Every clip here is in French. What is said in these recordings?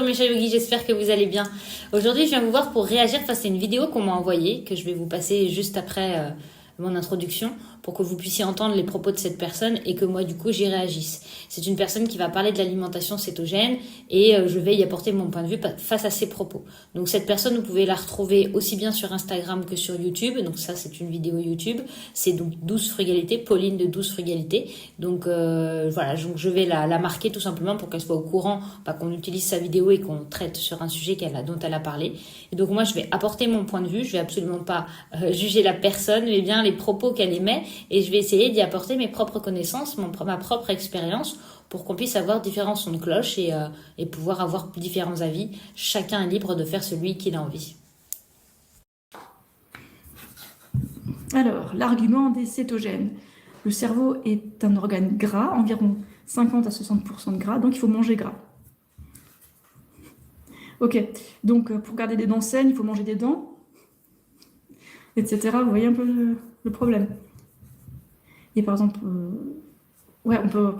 Mes chers yogis, j'espère que vous allez bien. Aujourd'hui, je viens vous voir pour réagir face à une vidéo qu'on m'a envoyée, que je vais vous passer juste après mon introduction, pour que vous puissiez entendre les propos de cette personne et que moi, du coup, j'y réagisse. C'est une personne qui va parler de l'alimentation cétogène et je vais y apporter mon point de vue face à ses propos. Donc, cette personne, vous pouvez la retrouver aussi bien sur Instagram que sur YouTube. Donc, ça, c'est une vidéo YouTube. C'est donc Douce Frugalité, Pauline de Douce Frugalité. Donc, voilà, donc je vais la marquer tout simplement pour qu'elle soit au courant qu'on utilise sa vidéo et qu'on traite sur un sujet dont elle a parlé. Et donc, moi, je vais apporter mon point de vue. Je vais absolument pas juger la personne, mais bien les propos qu'elle émet. Et je vais essayer d'y apporter mes propres connaissances, ma propre expérience, pour qu'on puisse avoir différents sons de cloche et pouvoir avoir différents avis. Chacun est libre de faire celui qu'il a envie. Alors, l'argument des cétogènes. Le cerveau est un organe gras, environ 50 à 60% de gras, donc il faut manger gras. Ok, donc pour garder des dents saines, il faut manger des dents, etc. Vous voyez un peu le problème. Et par exemple, on peut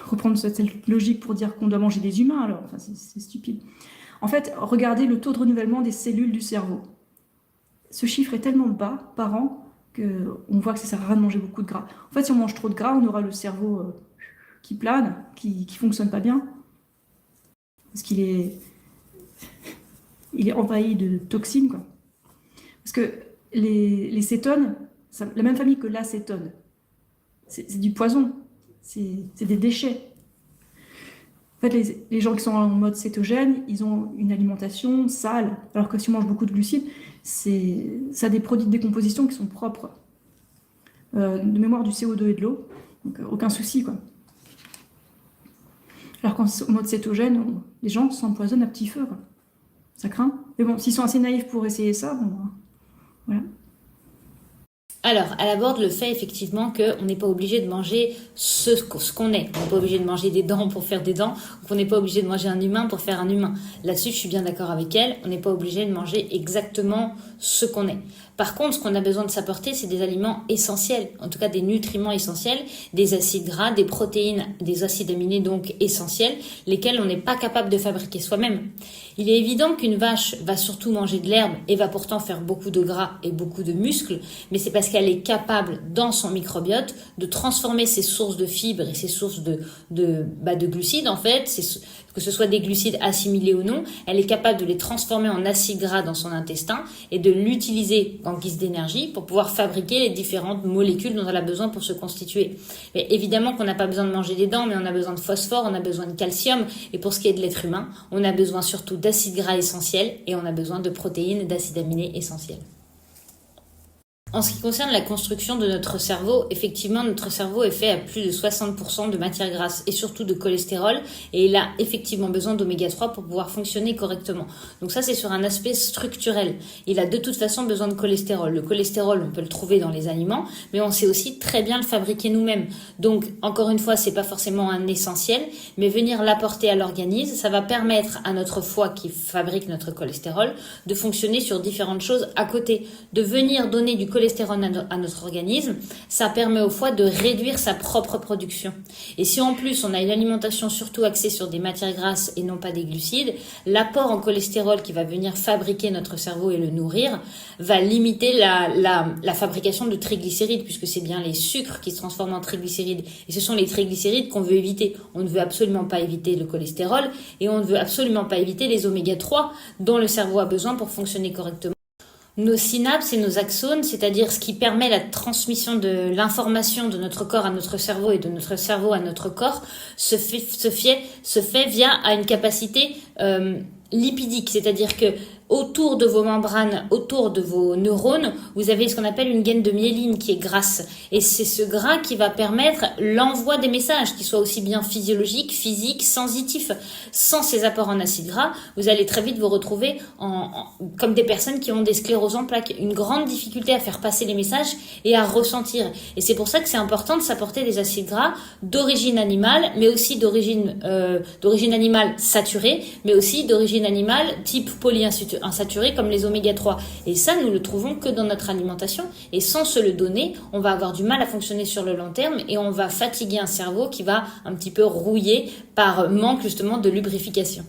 reprendre cette logique pour dire qu'on doit manger des humains, alors, enfin, c'est stupide. En fait, regardez le taux de renouvellement des cellules du cerveau. Ce chiffre est tellement bas par an qu'on voit que ça sert à rien de manger beaucoup de gras. En fait, si on mange trop de gras, on aura le cerveau qui plane, qui fonctionne pas bien, parce qu'il est envahi de toxines, quoi. Parce que les cétones, la même famille que l'acétone, c'est du poison, c'est des déchets. En fait, les gens qui sont en mode cétogène, ils ont une alimentation sale, alors que si on mange beaucoup de glucides, ça a des produits de décomposition qui sont propres. De mémoire, du CO2 et de l'eau, donc aucun souci, quoi. Alors qu'en mode cétogène, les gens s'empoisonnent à petit feu, quoi. Ça craint. Mais bon, s'ils sont assez naïfs pour essayer ça, bon, voilà. Alors, elle aborde le fait effectivement qu'on n'est pas obligé de manger ce qu'on est. On n'est pas obligé de manger des dents pour faire des dents, ou qu'on n'est pas obligé de manger un humain pour faire un humain. Là-dessus, je suis bien d'accord avec elle. On n'est pas obligé de manger exactement ce qu'on est. Par contre, ce qu'on a besoin de s'apporter, c'est des aliments essentiels, en tout cas des nutriments essentiels, des acides gras, des protéines, des acides aminés donc essentiels, lesquels on n'est pas capable de fabriquer soi-même. Il est évident qu'une vache va surtout manger de l'herbe et va pourtant faire beaucoup de gras et beaucoup de muscles, mais c'est parce qu'elle est capable, dans son microbiote, de transformer ses sources de fibres et ses sources de glucides, en fait, que ce soit des glucides assimilés ou non, elle est capable de les transformer en acides gras dans son intestin et de l'utiliser en guise d'énergie pour pouvoir fabriquer les différentes molécules dont elle a besoin pour se constituer. Mais évidemment qu'on n'a pas besoin de manger des dents, mais on a besoin de phosphore, on a besoin de calcium, et pour ce qui est de l'être humain, on a besoin surtout d'acides gras essentiels et on a besoin de protéines et d'acides aminés essentiels. En ce qui concerne la construction de notre cerveau, effectivement, notre cerveau est fait à plus de 60% de matière grasse et surtout de cholestérol, et il a effectivement besoin d'oméga 3 pour pouvoir fonctionner correctement. Donc ça, c'est sur un aspect structurel. Il a de toute façon besoin de cholestérol. Le cholestérol, on peut le trouver dans les aliments, mais on sait aussi très bien le fabriquer nous-mêmes. Donc, encore une fois, c'est pas forcément un essentiel, mais venir l'apporter à l'organisme, ça va permettre à notre foie qui fabrique notre cholestérol de fonctionner sur différentes choses à côté, de venir donner du cholestérol à notre organisme, ça permet au foie de réduire sa propre production. Et si en plus on a une alimentation surtout axée sur des matières grasses et non pas des glucides, l'apport en cholestérol qui va venir fabriquer notre cerveau et le nourrir va limiter la fabrication de triglycérides, puisque c'est bien les sucres qui se transforment en triglycérides. Et ce sont les triglycérides qu'on veut éviter. On ne veut absolument pas éviter le cholestérol et on ne veut absolument pas éviter les oméga 3 dont le cerveau a besoin pour fonctionner correctement. Nos synapses et nos axones, c'est-à-dire ce qui permet la transmission de l'information de notre corps à notre cerveau et de notre cerveau à notre corps, se fait via une capacité lipidique, c'est-à-dire que autour de vos membranes, autour de vos neurones, vous avez ce qu'on appelle une gaine de myéline qui est grasse. Et c'est ce gras qui va permettre l'envoi des messages, qui soient aussi bien physiologiques, physiques, sensitifs. Sans ces apports en acides gras, vous allez très vite vous retrouver comme des personnes qui ont des scléroses en plaques. Une grande difficulté à faire passer les messages et à ressentir. Et c'est pour ça que c'est important de s'apporter des acides gras d'origine animale, mais aussi d'origine animale saturée, mais aussi d'origine animale type polyinsaturés comme les oméga 3. Et ça, nous le trouvons que dans notre alimentation. Et sans se le donner, on va avoir du mal à fonctionner sur le long terme et on va fatiguer un cerveau qui va un petit peu rouiller par manque justement de lubrification.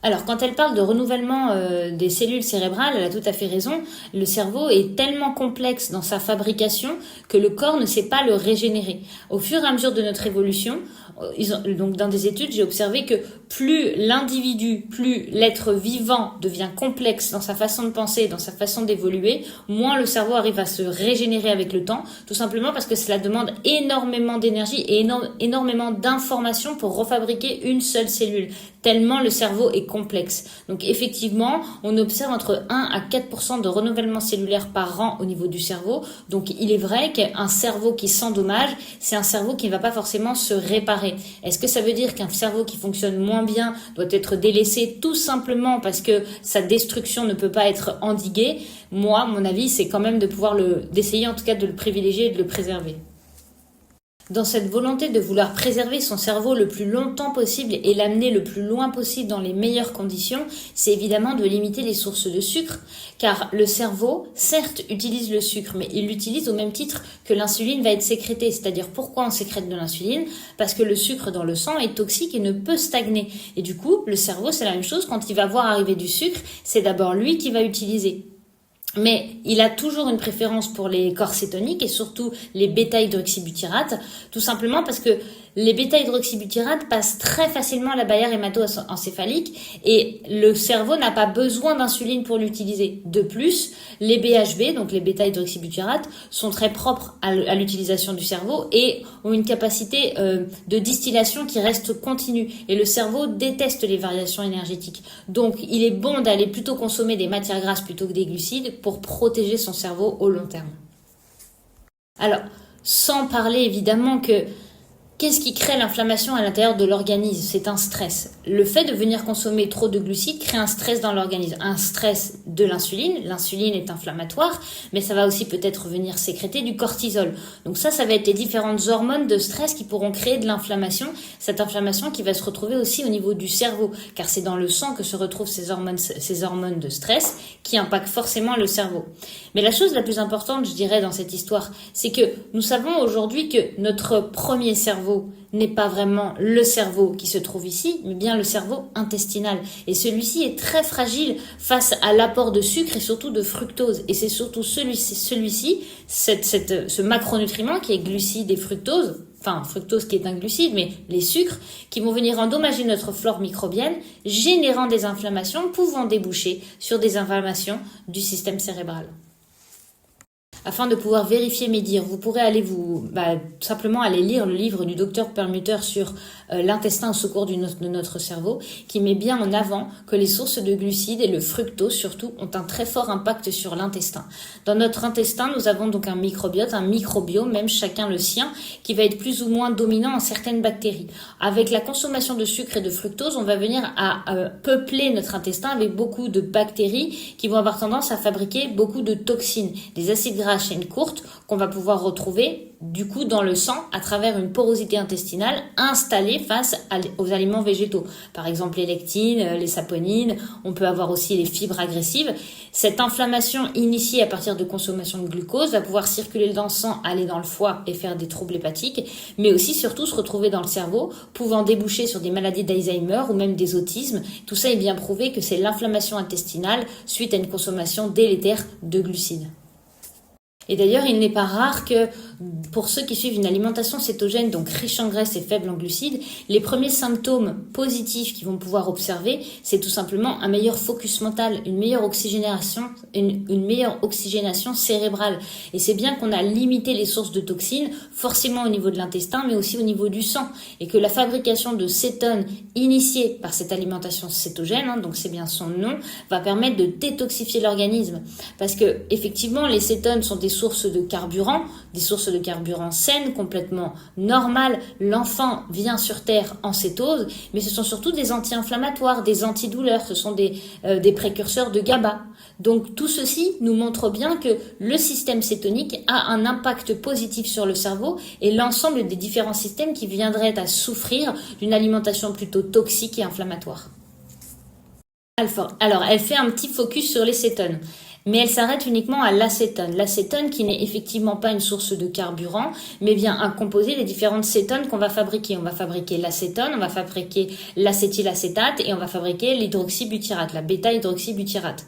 Alors, quand elle parle de renouvellement des cellules cérébrales, elle a tout à fait raison. Le cerveau est tellement complexe dans sa fabrication que le corps ne sait pas le régénérer. Au fur et à mesure de notre évolution, donc dans des études, j'ai observé que plus l'individu, plus l'être vivant devient complexe dans sa façon de penser, dans sa façon d'évoluer, moins le cerveau arrive à se régénérer avec le temps, tout simplement parce que cela demande énormément d'énergie et énormément d'informations pour refabriquer une seule cellule, tellement le cerveau est complexe. Donc effectivement, on observe entre 1 à 4% de renouvellement cellulaire par an au niveau du cerveau. Donc il est vrai qu'un cerveau qui s'endommage, c'est un cerveau qui ne va pas forcément se réparer. Est-ce que ça veut dire qu'un cerveau qui fonctionne moins bien doit être délaissé tout simplement parce que sa destruction ne peut pas être endiguée? Moi, mon avis, c'est quand même d'essayer en tout cas de le privilégier et de le préserver. Dans cette volonté de vouloir préserver son cerveau le plus longtemps possible et l'amener le plus loin possible dans les meilleures conditions, c'est évidemment de limiter les sources de sucre, car le cerveau, certes, utilise le sucre, mais il l'utilise au même titre que l'insuline va être sécrétée. C'est-à-dire, pourquoi on sécrète de l'insuline? Parce que le sucre dans le sang est toxique et ne peut stagner. Et du coup, le cerveau, c'est la même chose. Quand il va voir arriver du sucre, c'est d'abord lui qui va utiliser. Mais il a toujours une préférence pour les corps cétoniques et surtout les bêta-hydroxybutyrate, tout simplement parce que les bêta-hydroxybutyrate passent très facilement la barrière hémato-encéphalique et le cerveau n'a pas besoin d'insuline pour l'utiliser. De plus, les BHB, donc les bêta-hydroxybutyrate, sont très propres à l'utilisation du cerveau et ont une capacité de distillation qui reste continue. Et le cerveau déteste les variations énergétiques. Donc, il est bon d'aller plutôt consommer des matières grasses plutôt que des glucides pour protéger son cerveau au long terme. Alors, sans parler évidemment que qu'est-ce qui crée l'inflammation à l'intérieur de l'organisme? C'est un stress. Le fait de venir consommer trop de glucides crée un stress dans l'organisme. Un stress de l'insuline. L'insuline est inflammatoire, mais ça va aussi peut-être venir sécréter du cortisol. Donc ça va être les différentes hormones de stress qui pourront créer de l'inflammation. Cette inflammation qui va se retrouver aussi au niveau du cerveau, car c'est dans le sang que se retrouvent ces hormones de stress qui impactent forcément le cerveau. Mais la chose la plus importante, je dirais, dans cette histoire, c'est que nous savons aujourd'hui que notre premier cerveau n'est pas vraiment le cerveau qui se trouve ici, mais bien le cerveau intestinal. Et celui-ci est très fragile face à l'apport de sucre et surtout de fructose. Et c'est surtout celui-ci, ce macronutriment qui est glucides et fructose, enfin fructose qui est un glucide, mais les sucres, qui vont venir endommager notre flore microbienne, générant des inflammations, pouvant déboucher sur des inflammations du système cérébral. Afin de pouvoir vérifier mes dires, vous pourrez simplement aller lire le livre du docteur Perlmutter sur l'intestin au secours de notre cerveau, qui met bien en avant que les sources de glucides et le fructose surtout ont un très fort impact sur l'intestin. Dans notre intestin, nous avons donc un microbiote, un microbiome, même chacun le sien, qui va être plus ou moins dominant en certaines bactéries. Avec la consommation de sucre et de fructose, on va venir à peupler notre intestin avec beaucoup de bactéries qui vont avoir tendance à fabriquer beaucoup de toxines, des acides gras à chaîne courte qu'on va pouvoir retrouver du coup dans le sang à travers une porosité intestinale installée face aux aliments végétaux. Par exemple les lectines, les saponines, on peut avoir aussi les fibres agressives. Cette inflammation initiée à partir de consommation de glucose va pouvoir circuler dans le sang, aller dans le foie et faire des troubles hépatiques, mais aussi surtout se retrouver dans le cerveau, pouvant déboucher sur des maladies d'Alzheimer ou même des autismes. Tout ça est bien prouvé que c'est l'inflammation intestinale suite à une consommation délétère de glucides. Et d'ailleurs, il n'est pas rare que pour ceux qui suivent une alimentation cétogène, donc riche en graisse et faible en glucides, les premiers symptômes positifs qu'ils vont pouvoir observer, c'est tout simplement un meilleur focus mental, une meilleure oxygénation cérébrale. Et c'est bien qu'on a limité les sources de toxines, forcément au niveau de l'intestin, mais aussi au niveau du sang. Et que la fabrication de cétones initiée par cette alimentation cétogène, donc c'est bien son nom, va permettre de détoxifier l'organisme. Parce que, effectivement, les cétones sont des sources de carburant saines, complètement normales. L'enfant vient sur Terre en cétose, mais ce sont surtout des anti-inflammatoires, des antidouleurs, ce sont des précurseurs de GABA. Donc tout ceci nous montre bien que le système cétonique a un impact positif sur le cerveau et l'ensemble des différents systèmes qui viendraient à souffrir d'une alimentation plutôt toxique et inflammatoire. Alors, elle fait un petit focus sur les cétones, mais elle s'arrête uniquement à l'acétone. L'acétone qui n'est effectivement pas une source de carburant, mais bien un composé des différentes cétones qu'on va fabriquer. On va fabriquer l'acétone, on va fabriquer l'acétylacétate et on va fabriquer l'hydroxybutyrate, la bêta-hydroxybutyrate.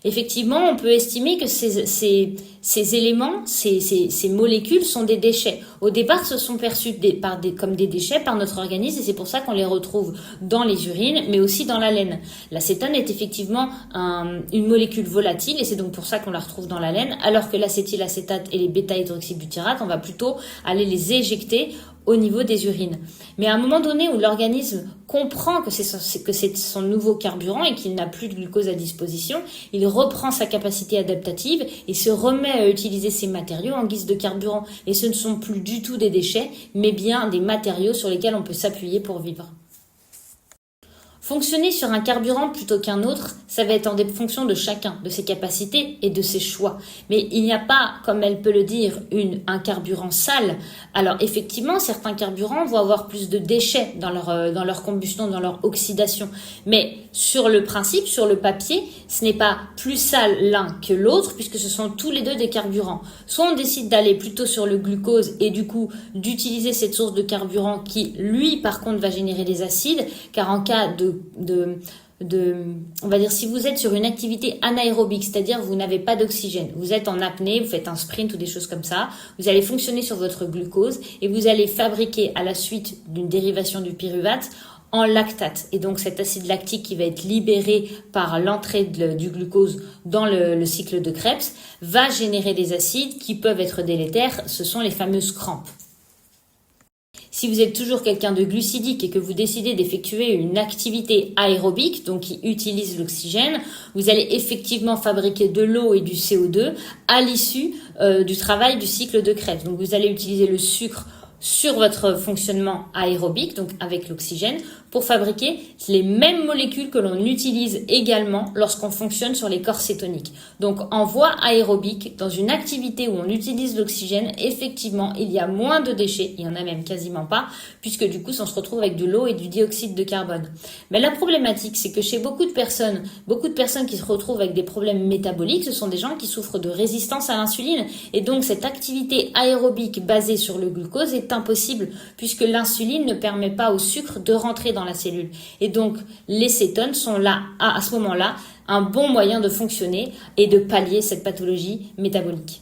Effectivement, on peut estimer que ces éléments, ces molécules sont des déchets. Au départ, ce sont perçus comme des déchets par notre organisme et c'est pour ça qu'on les retrouve dans les urines, mais aussi dans la laine. L'acétone est effectivement une molécule volatile et c'est donc pour ça qu'on la retrouve dans la laine, alors que l'acétylacétate et les bêta-hydroxybutyrates, on va plutôt aller les éjecter au niveau des urines. Mais à un moment donné où l'organisme comprend que c'est son nouveau carburant et qu'il n'a plus de glucose à disposition, il reprend sa capacité adaptative et se remet à utiliser ces matériaux en guise de carburant. Et ce ne sont plus du tout des déchets, mais bien des matériaux sur lesquels on peut s'appuyer pour vivre. Fonctionner sur un carburant plutôt qu'un autre, ça va être en fonction de chacun, de ses capacités et de ses choix. Mais il n'y a pas, comme elle peut le dire, un carburant sale. Alors effectivement, certains carburants vont avoir plus de déchets dans leur combustion, dans leur oxydation. Mais sur le principe, sur le papier, ce n'est pas plus sale l'un que l'autre puisque ce sont tous les deux des carburants. Soit on décide d'aller plutôt sur le glucose et du coup d'utiliser cette source de carburant qui, lui, par contre, va générer des acides, car en cas on va dire si vous êtes sur une activité anaérobique, c'est-à-dire vous n'avez pas d'oxygène, vous êtes en apnée, vous faites un sprint ou des choses comme ça, vous allez fonctionner sur votre glucose et vous allez fabriquer à la suite d'une dérivation du pyruvate en lactate. Et donc cet acide lactique qui va être libéré par l'entrée du glucose dans le cycle de Krebs va générer des acides qui peuvent être délétères, ce sont les fameuses crampes. Si vous êtes toujours quelqu'un de glucidique et que vous décidez d'effectuer une activité aérobique, donc qui utilise l'oxygène, vous allez effectivement fabriquer de l'eau et du CO2 à l'issue du travail du cycle de Krebs. Donc vous allez utiliser le sucre sur votre fonctionnement aérobique, donc avec l'oxygène, pour fabriquer les mêmes molécules que l'on utilise également lorsqu'on fonctionne sur les corps cétoniques. Donc en voie aérobique, dans une activité où on utilise l'oxygène, effectivement, il y a moins de déchets, il y en a même quasiment pas, puisque du coup, on se retrouve avec de l'eau et du dioxyde de carbone. Mais la problématique, c'est que chez beaucoup de personnes qui se retrouvent avec des problèmes métaboliques, ce sont des gens qui souffrent de résistance à l'insuline. Et donc, cette activité aérobique basée sur le glucose est impossible, puisque l'insuline ne permet pas au sucre de rentrer dans la cellule. Et donc, les cétones sont là, à ce moment-là, un bon moyen de fonctionner et de pallier cette pathologie métabolique.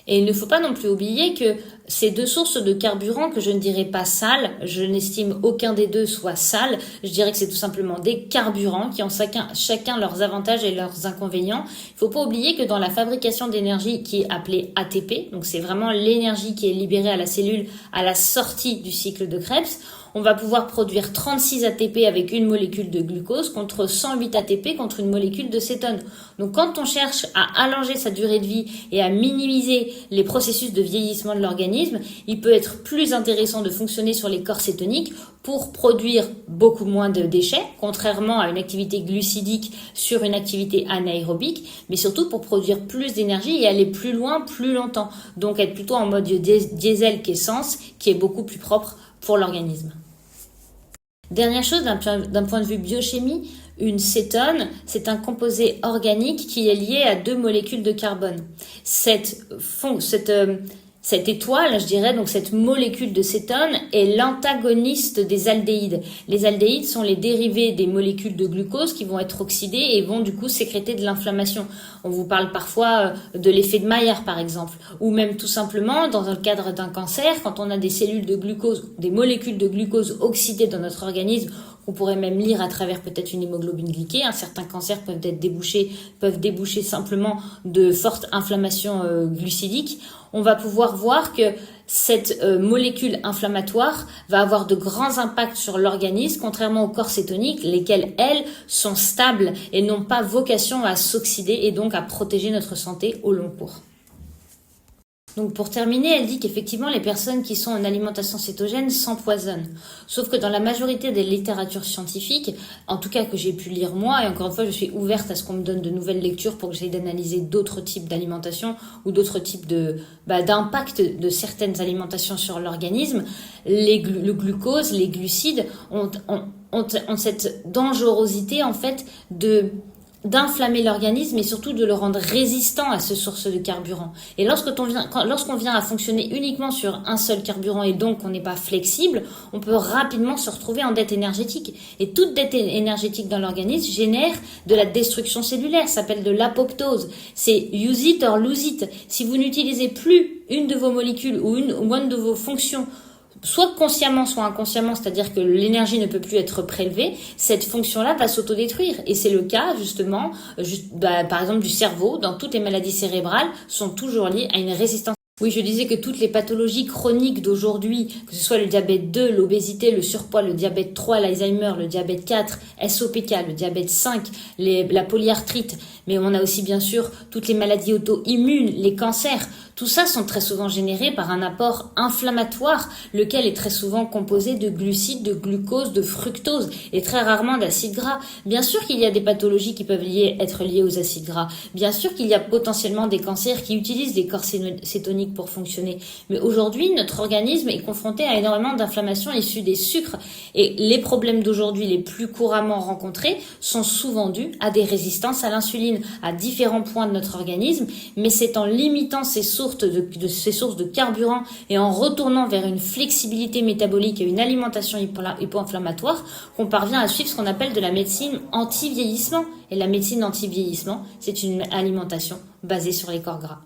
Et il ne faut pas non plus oublier que ces deux sources de carburant que je ne dirais pas sales, je n'estime aucun des deux soit sale, je dirais que c'est tout simplement des carburants qui ont chacun leurs avantages et leurs inconvénients. Il ne faut pas oublier que dans la fabrication d'énergie qui est appelée ATP, donc c'est vraiment l'énergie qui est libérée à la cellule à la sortie du cycle de Krebs, on va pouvoir produire 36 ATP avec une molécule de glucose contre 108 ATP contre une molécule de cétone. Donc quand on cherche à allonger sa durée de vie et à minimiser les processus de vieillissement de l'organisme, il peut être plus intéressant de fonctionner sur les corps cétoniques pour produire beaucoup moins de déchets, contrairement à une activité glucidique sur une activité anaérobique, mais surtout pour produire plus d'énergie et aller plus loin, plus longtemps. Donc être plutôt en mode diesel qu'essence, qui est beaucoup plus propre pour l'organisme. Dernière chose, d'un point de vue biochimie, une cétone, c'est un composé organique qui est lié à deux molécules de carbone. Cette étoile, je dirais, donc cette molécule de cétone est l'antagoniste des aldéhydes. Les aldéhydes sont les dérivés des molécules de glucose qui vont être oxydées et vont du coup sécréter de l'inflammation. On vous parle parfois de l'effet de Maillard par exemple, ou même tout simplement dans le cadre d'un cancer, quand on a des cellules de glucose, des molécules de glucose oxydées dans notre organisme, on pourrait même lire à travers peut-être une hémoglobine glyquée. Certains cancers peuvent déboucher simplement de fortes inflammations glucidiques. On va pouvoir voir que cette molécule inflammatoire va avoir de grands impacts sur l'organisme, contrairement aux corps cétoniques, lesquels, elles, sont stables et n'ont pas vocation à s'oxyder et donc à protéger notre santé au long cours. Donc pour terminer, elle dit qu'effectivement les personnes qui sont en alimentation cétogène s'empoisonnent. Sauf que dans la majorité des littératures scientifiques, en tout cas que j'ai pu lire moi, et encore une fois je suis ouverte à ce qu'on me donne de nouvelles lectures pour que j'aille d'analyser d'autres types d'alimentation ou d'autres types d'impact de certaines alimentations sur l'organisme, le glucose, les glucides ont cette dangerosité en fait d'inflammer l'organisme et surtout de le rendre résistant à ce source de carburant. Et lorsqu'on vient à fonctionner uniquement sur un seul carburant et donc qu'on n'est pas flexible, on peut rapidement se retrouver en dette énergétique. Et toute dette énergétique dans l'organisme génère de la destruction cellulaire, ça s'appelle de l'apoptose. C'est use it or lose it. Si vous n'utilisez plus une de vos molécules ou une de vos fonctions, soit consciemment, soit inconsciemment, c'est-à-dire que l'énergie ne peut plus être prélevée, cette fonction-là va s'autodétruire. Et c'est le cas, justement, par exemple, du cerveau, dans toutes les maladies cérébrales, sont toujours liées à une résistance. Oui, je disais que toutes les pathologies chroniques d'aujourd'hui, que ce soit le diabète 2, l'obésité, le surpoids, le diabète 3, l'Alzheimer, le diabète 4, SOPK, le diabète 5, la polyarthrite, mais on a aussi bien sûr toutes les maladies auto-immunes, les cancers, tout ça sont très souvent générés par un apport inflammatoire, lequel est très souvent composé de glucides, de glucose, de fructose et très rarement d'acides gras. Bien sûr qu'il y a des pathologies qui peuvent être liées aux acides gras. Bien sûr qu'il y a potentiellement des cancers qui utilisent des corps cétoniques pour fonctionner. Mais aujourd'hui, notre organisme est confronté à énormément d'inflammations issues des sucres. Et les problèmes d'aujourd'hui les plus couramment rencontrés sont souvent dus à des résistances à l'insuline, à différents points de notre organisme. Mais c'est en limitant ces sources de carburant et en retournant vers une flexibilité métabolique et une alimentation hypo-inflammatoire qu'on parvient à suivre ce qu'on appelle de la médecine anti-vieillissement. Et la médecine anti-vieillissement, c'est une alimentation basée sur les corps gras.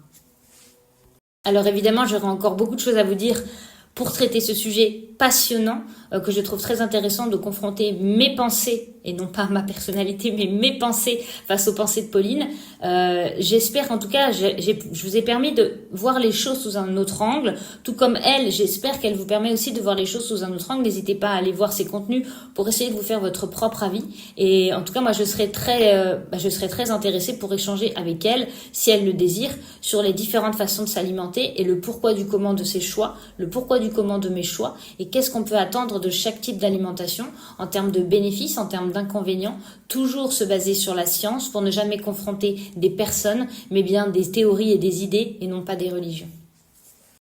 Alors évidemment, j'aurais encore beaucoup de choses à vous dire pour traiter ce sujet passionnant que je trouve très intéressant de confronter mes pensées et non pas ma personnalité, mais mes pensées face aux pensées de Pauline. J'espère qu'en tout cas, je vous ai permis de voir les choses sous un autre angle, tout comme elle, j'espère qu'elle vous permet aussi de voir les choses sous un autre angle. N'hésitez pas à aller voir ses contenus pour essayer de vous faire votre propre avis. Et en tout cas, moi, je serais très intéressée pour échanger avec elle, si elle le désire, sur les différentes façons de s'alimenter et le pourquoi du comment de ses choix, le pourquoi du comment de mes choix, et qu'est-ce qu'on peut attendre de chaque type d'alimentation en termes de bénéfices, en termes d'inconvénients, toujours se baser sur la science pour ne jamais confronter des personnes, mais bien des théories et des idées et non pas des religions.